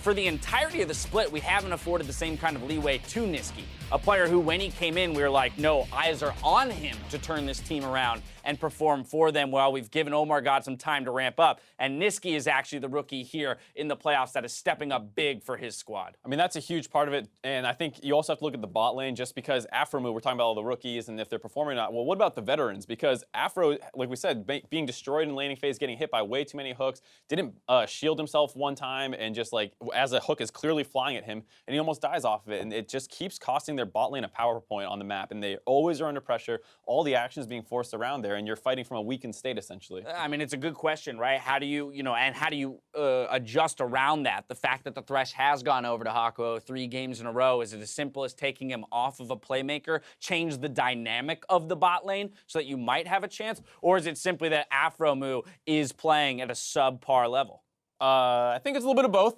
for the entirety of the split, we haven't afforded the same kind of leeway to Nisqy, a player who, when he came in, we were like, no, eyes are on him to turn this team around and perform for them. Well, we've given OmarGod some time to ramp up, and Nisqy is actually the rookie here in the playoffs that is stepping up big for his squad. I mean, that's a huge part of it, and I think you also have to look at the bot lane, just because Aphromoo, we're talking about all the rookies and if they're performing or not. Well, what about the veterans? Because Aphro, like we said, being destroyed in laning phase, getting hit by way too many hooks, didn't shield himself one time, and just like, as a hook is clearly flying at him, and he almost dies off of it, and it just keeps costing their bot lane a power point on the map, and they always are under pressure. All the actions being forced around there, and you're fighting from a weakened state, essentially. I mean, it's a good question, right? How do you, how do you adjust around that? The fact that the Thresh has gone over to Hakuho 3 games in a row, is it as simple as taking him off of a playmaker, change the dynamic of the bot lane so that you might have a chance? Or is it simply that Aphromoo is playing at a subpar level? I think it's a little bit of both.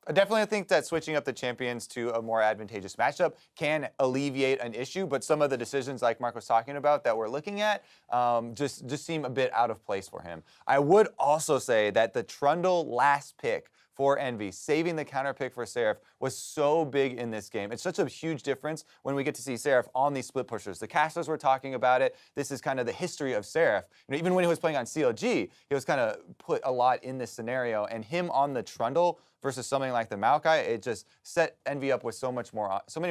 I definitely think that switching up the champions to a more advantageous matchup can alleviate an issue, but some of the decisions like Mark was talking about that we're looking at just seem a bit out of place for him. I would also say that the Trundle last pick for EnVy, saving the counter pick for Seraph, was so big in this game. It's such a huge difference when we get to see Seraph on these split pushers. The casters were talking about it. This is kind of the history of Seraph. Even when he was playing on CLG, he was kind of put a lot in this scenario, and him on the Trundle versus something like the Maokai, it just set EnVy up with so many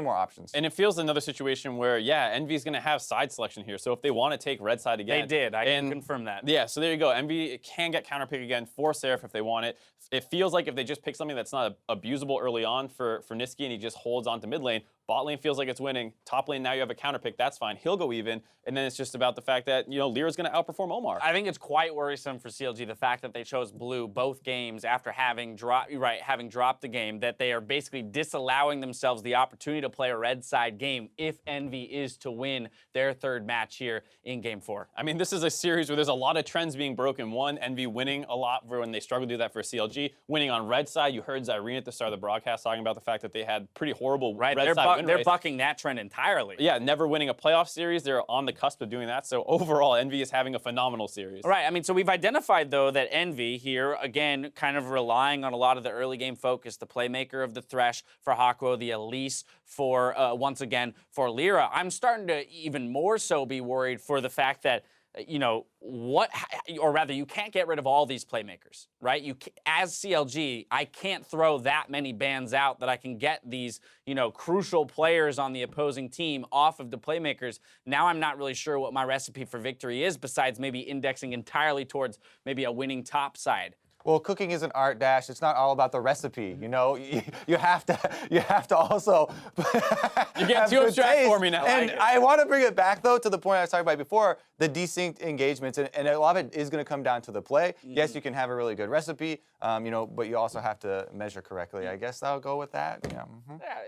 more options. And it feels another situation where, yeah, EnVy's going to have side selection here. So if they want to take red side again. They did. I can confirm that. Yeah, so there you go. EnVy can get counter pick again for Seraph if they want it. It feels like if they just pick something that's not abusable early on for Nisqy and he just holds on to mid lane, bot lane feels like it's winning. Top lane, now you have a counter pick. That's fine. He'll go even. And then it's just about the fact that, LirA's going to outperform Omar. I think it's quite worrisome for CLG, the fact that they chose blue both games after having dropped the game, that they are basically disallowing themselves the opportunity to play a red side game if EnVy is to win their 3rd match here in Game 4. I mean, this is a series where there's a lot of trends being broken. One, EnVy winning a lot for when they struggled to do that for CLG. Winning on red side, you heard Zirene at the start of the broadcast talking about the fact that they had pretty horrible red side win They're rates. bucking that trend entirely. Yeah, never winning a playoff series. They're on the cusp of doing that. So overall, EnVy is having a phenomenal series. Right. I mean, so we've identified, though, that EnVy here, again, kind of relying on a lot of the early game focus, the playmaker of the Thresh for Hakuho, the Elise for, once again, for LirA. I'm starting to even more so be worried for the fact that, or rather, you can't get rid of all these playmakers, right? As CLG, I can't throw that many bans out that I can get these, crucial players on the opposing team off of the playmakers. Now I'm not really sure what my recipe for victory is, besides maybe indexing entirely towards maybe a winning top side. Well, cooking is an art, Dash. It's not all about the recipe, You have to also. You get too abstract for me now. And I want to bring it back though to the point I was talking about before. the desynced engagements, and a lot of it is going to come down to the play. Yes, you can have a really good recipe, you know, but you also have to measure correctly. I guess I'll go with that. Yeah. Yeah,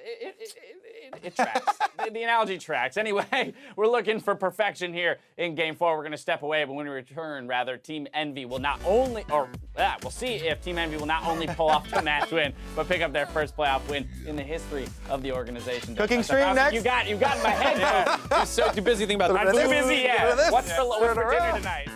it tracks. The analogy tracks. Anyway, we're looking for perfection here in Game 4. We're going to step away, but when we return, rather, Team EnVy will not only, we'll see if Team EnVy will not only pull off the match win, but pick up their first playoff win in the history of the organization. Cooking stream next. You got in my head. You're so too busy thinking about I'm too busy, yeah. What's for dinner tonight?